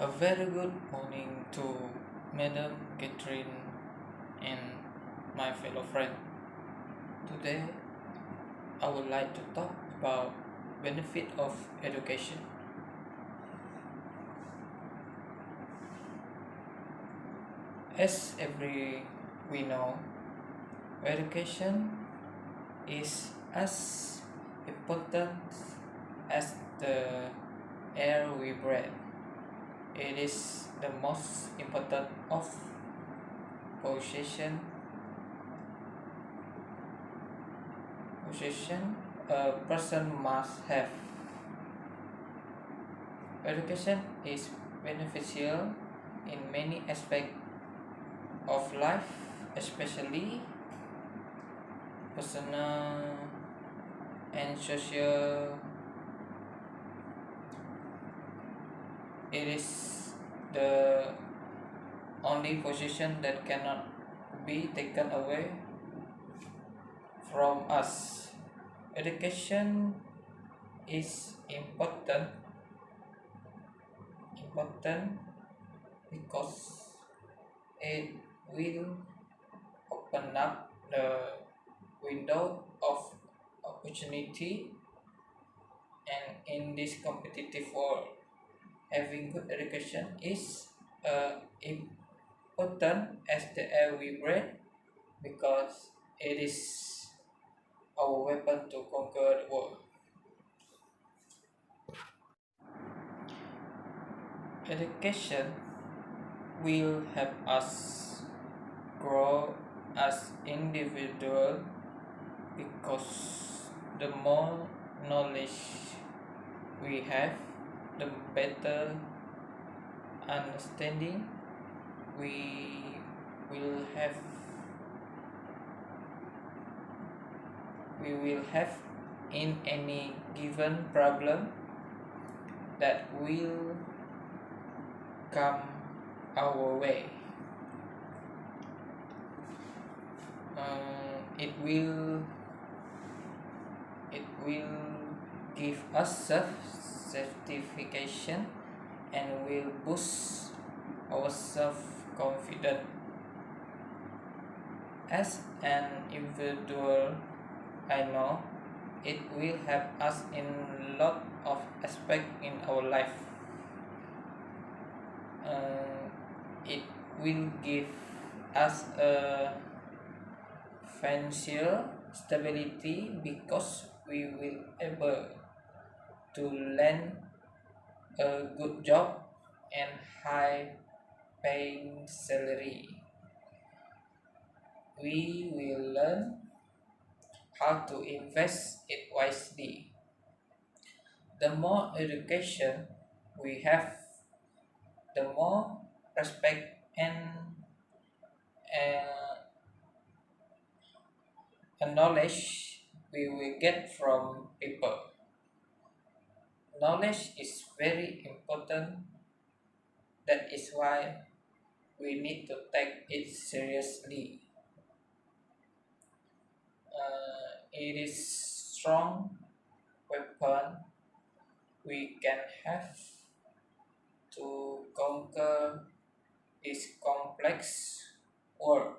A very good morning to Madam Catherine and my fellow friend. Today I would like to talk about benefit of education. As every we know, education is as important as the air we breathe. It is the most important of possession a person must have. Education is beneficial in many aspects of life, especially personal and social. It is the only possession that cannot be taken away from us. Education is important because it will open up the window of opportunity, and in this competitive world having good education is important as the air we breathe, because it is our weapon to conquer the world. Education will help us grow as individual, because the more knowledge we have, the better understanding we will have in any given problem that will come our way. It will give us self-certification and will boost our self-confidence. As an individual, I know it will help us in lot of aspects in our life. It will give us a financial stability, because we will able to land a good job and high paying salary. We will learn how to invest it wisely. The more education we have, the more respect uh, and knowledge we will get from people. Knowledge is very important. That is why we need to take it seriously. It is strong weapon we can have to conquer this complex world.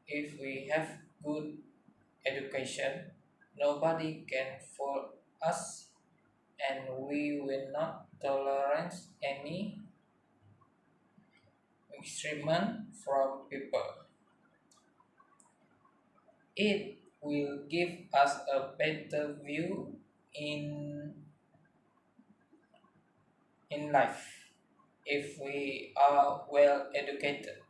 If we have good education, nobody can fool us, and we will not tolerate any experiment from people. It will give us a better view in life if we are well educated.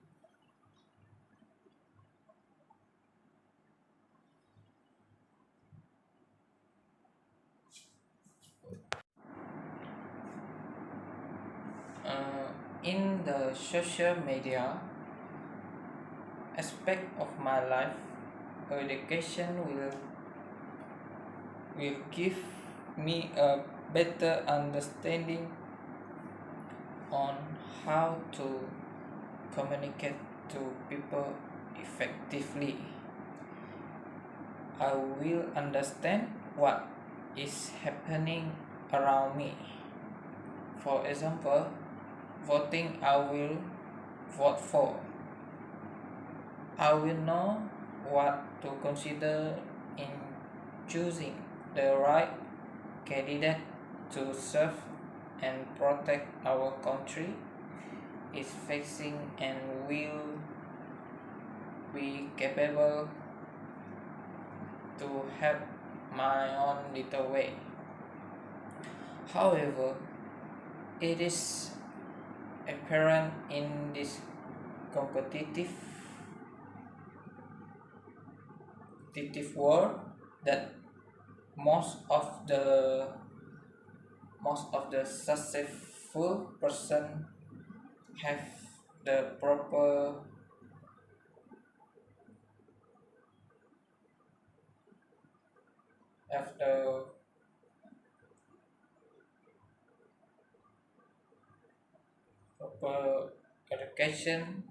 In the social media aspect of my life, education will give me a better understanding on how to communicate to people effectively. I will understand what is happening around me. For example, voting, I will vote for. I will know what to consider in choosing the right candidate to serve and protect our country is facing and will be capable to help my own little way. However, it is apparent in this competitive world that most of the successful person have the have the proper education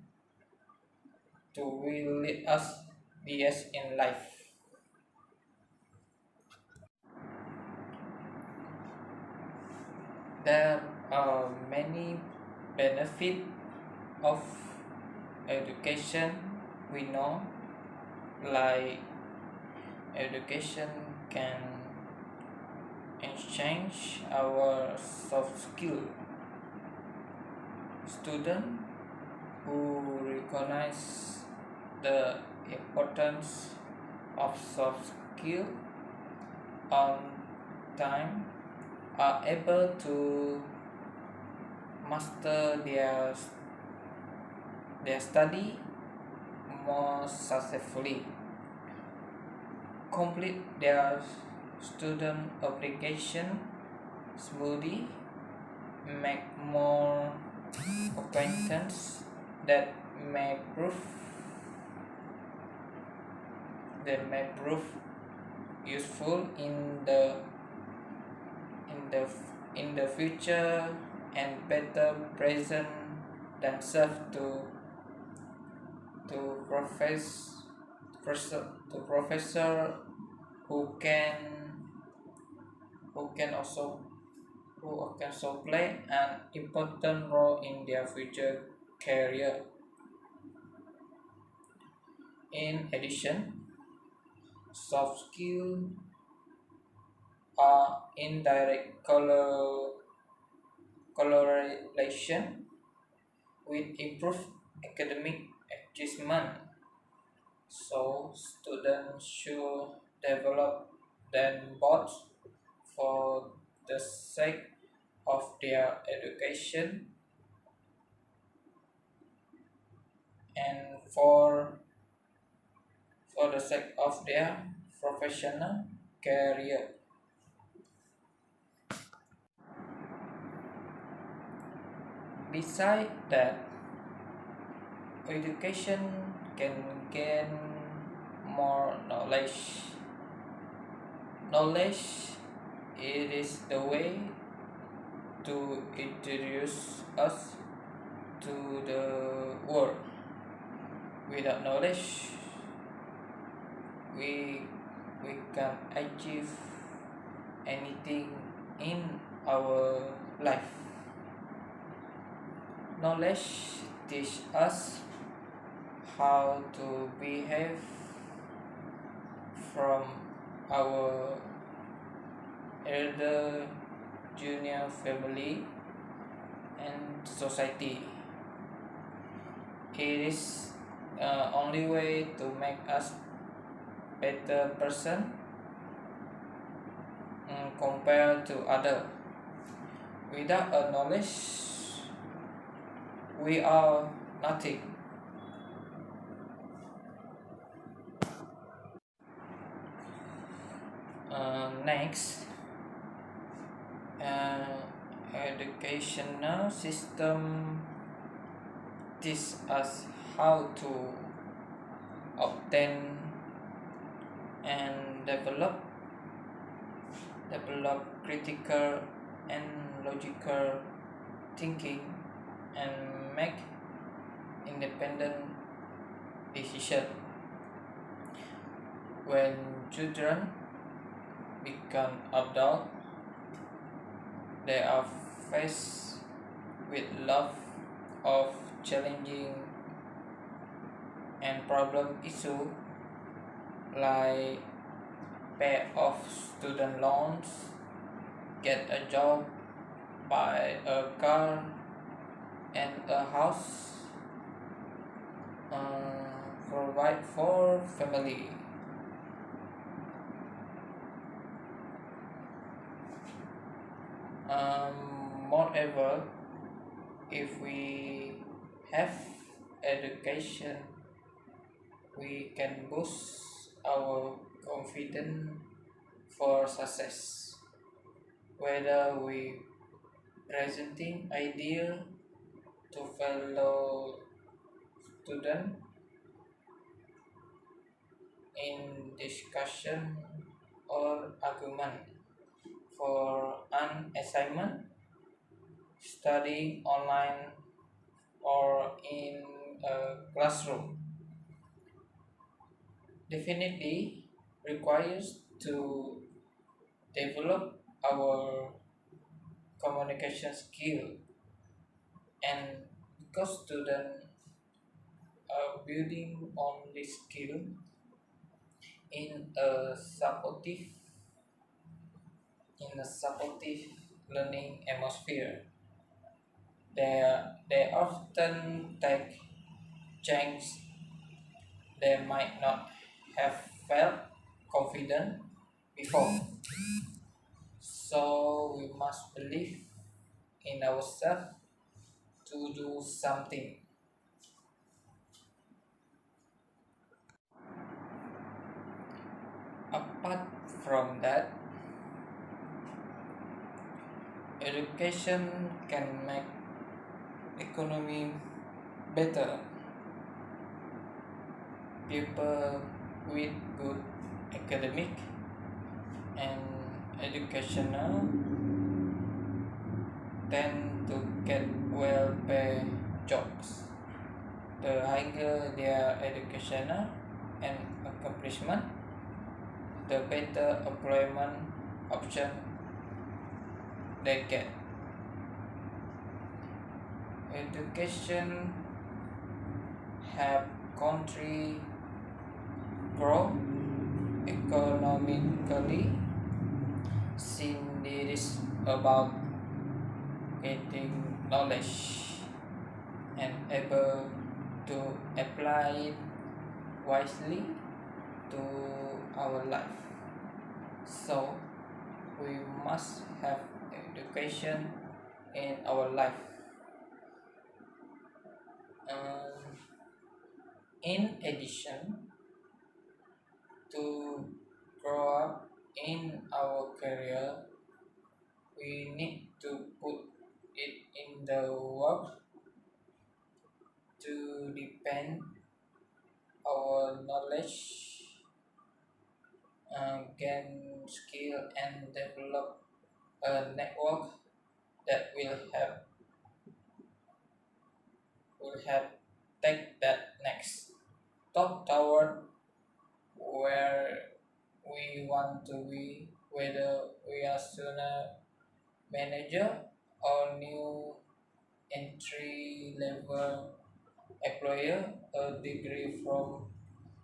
to will lead us yes in life. There are many benefits of education we know, like education can exchange our soft skill. Students who recognize the importance of soft skill on time are able to master their study more successfully, complete their student obligation smoothly, make more acquaintance that may prove useful in the future, and better present themselves to professor who can who can also play an important role in their future career. In addition, soft skills are indirect correlation with improved academic achievement, so students should develop them both for the sake of their education and for the sake of their professional career. Besides that, education can gain more knowledge. Knowledge, it is the way to introduce us to the world. Without knowledge, we can achieve anything in our life. Knowledge teach us how to behave from our elder, junior family and society. It is only way to make us better person compared to other. Without a knowledge, we are nothing. Next, educational system teach us how to obtain and develop critical and logical thinking and make independent decision. When children become adult, they are faced with lot of challenging and problem issue like pay off student loans, get a job, buy a car and a house, provide for family. Moreover, if we have education, we can boost our confidence for success. Whether we presenting idea to fellow student in discussion or argument for an assignment, studying online or in a classroom, definitely requires to develop our communication skill, and because students are building on this skill in a supportive learning atmosphere, they often take chances they might not have felt confident before. So we must believe in ourselves to do something. Apart from that, education can make economy better. People with good academic and educational tend to get well-paid jobs. The higher their educational and accomplishment, the better employment option they get. Education help country grow economically, since it is about getting knowledge and able to apply it wisely to our life. So we must have education in our life. In addition, to grow up in our career, we need to put it in the work to depend our knowledge, gain skill and develop a network that will help take that next step toward where we want to be, whether we are sooner manager or new entry level employer. A degree from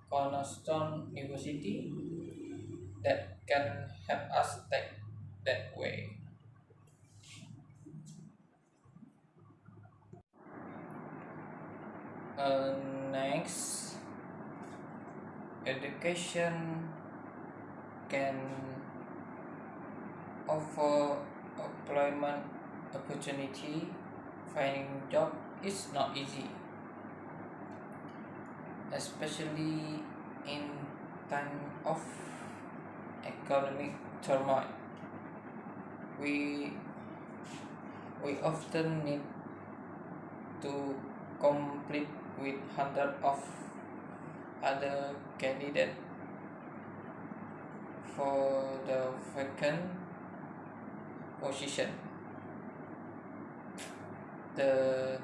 Cornerstone University that can help us take that way. Next, education can offer employment opportunity. Finding job is not easy, especially in time of economic turmoil. We we often need to compete with hundreds of other candidates for the vacant position. The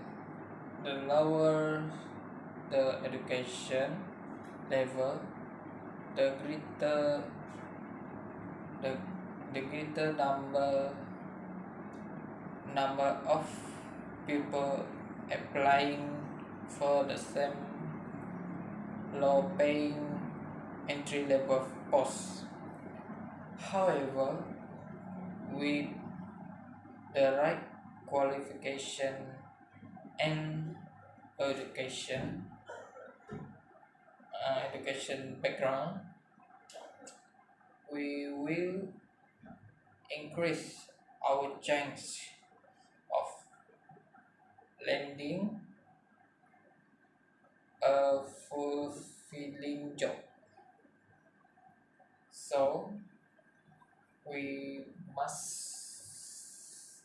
lower the education level, the greater the greater number of people applying for the same low-paying entry-level posts. However, with the right qualification and education background, we will increase our chance of landing a fulfilling job. So we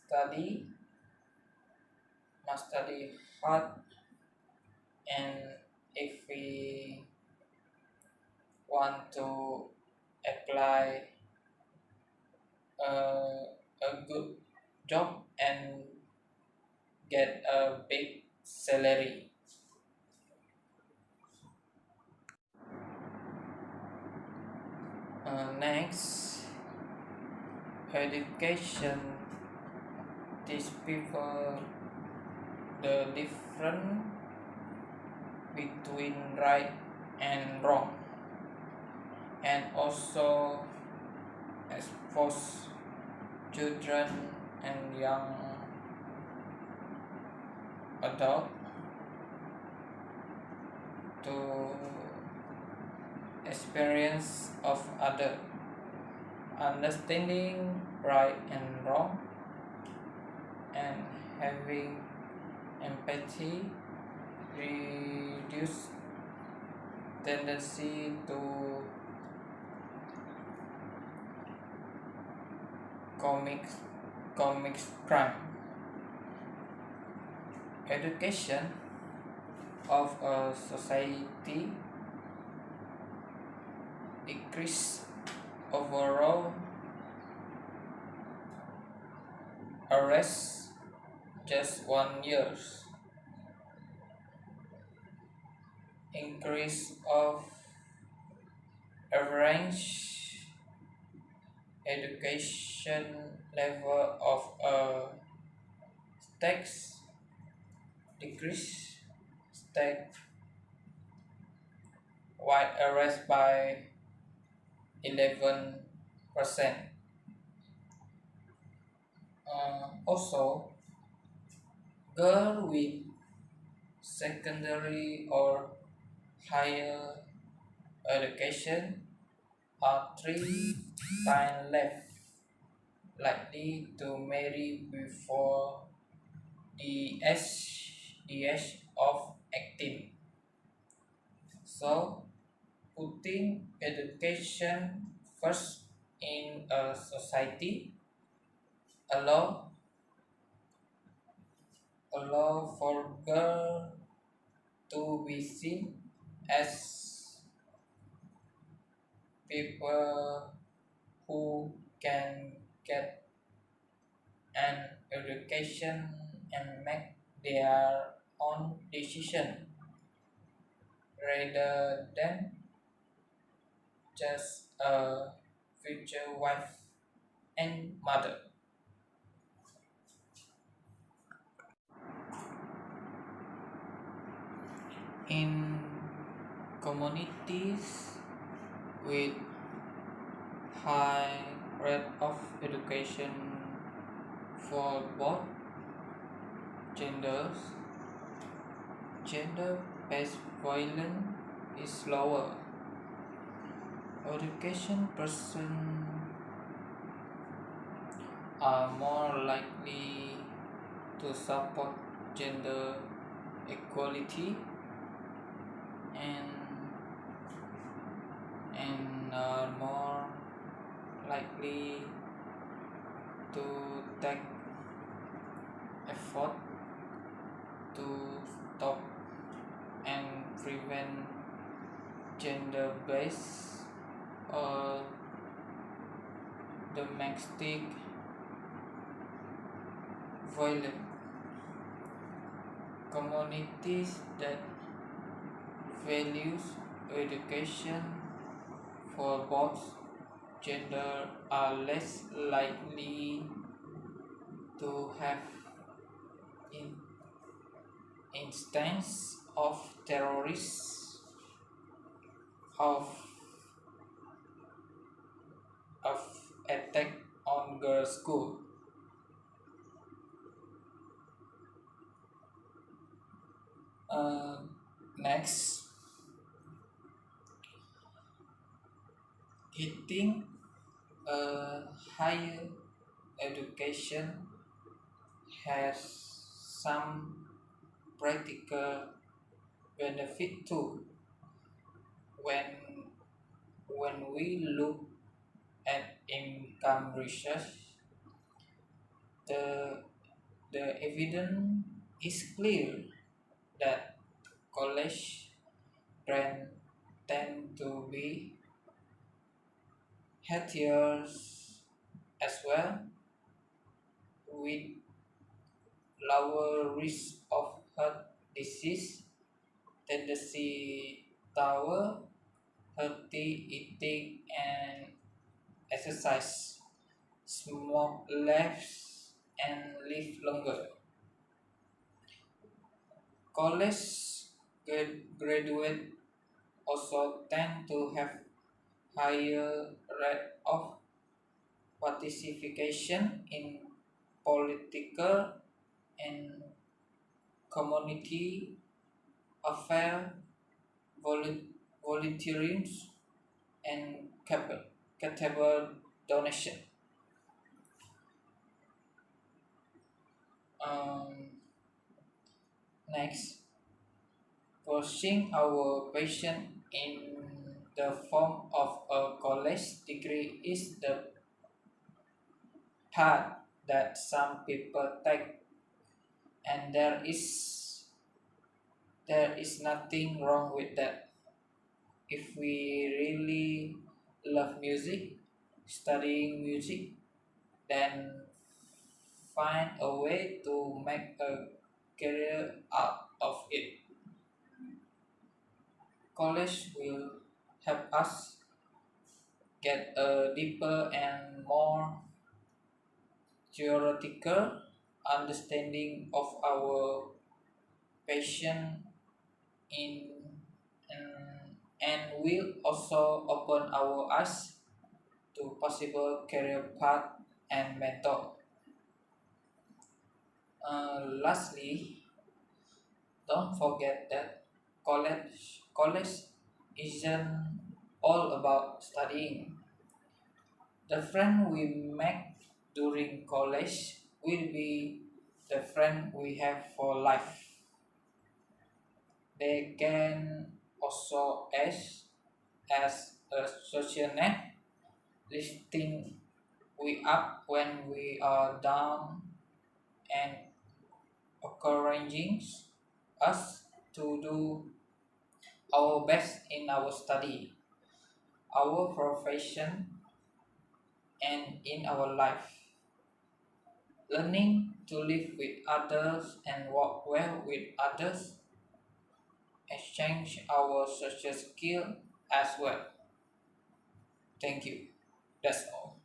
study must study hard, and if we want to apply a good job and get a big salary. Next, education teach people the difference between right and wrong, and also expose children and young adults to experience of other. Understanding right and wrong and having empathy reduce tendency to comics crime. Education of a society increase overall arrest just 1 year. Increase of average education level of a state decrease state wide arrest by 11%. Also, girls with secondary or higher education are 3 times less likely to marry before the age of 18. So, putting education first in a society allow for girls to be seen as people who can get an education and make their own decision rather than just a future wife and mother. In communities with high rate of education for both genders, gender-based violence is lower. Education persons are more likely to support gender equality and are more likely to take effort to stop and prevent gender-based or domestic violence. Communities that values education for both gender are less likely to have in instance of terrorists of of attack on girls' school. Uh, Next, hitting a higher education has some practical benefit too. When we look at income research, the evidence is clear that college trend tend to be healthier as well, with lower risk of heart disease, tendency toward healthy eating and exercise, smoke less and live longer. College graduates also tend to have higher rate of participation in political and community affairs, volunteering, and charitable donation. Um, Next, pursuing our passion in the form of a college degree is the path that some people take, and there is nothing wrong with that. If we really love music, studying music, then find a way to make a career out of it. College will help us get a deeper and more theoretical understanding of our passion in and will also open our eyes to possible career path and method. Lastly, don't forget that college isn't all about studying. The friend we make during college will be the friend we have for life. They can also act as a social net, lifting we up when we are down and encouraging us to do our best in our study, our profession, and in our life. Learning to live with others and work well with others, exchange our social skill as well. Thank you. That's all.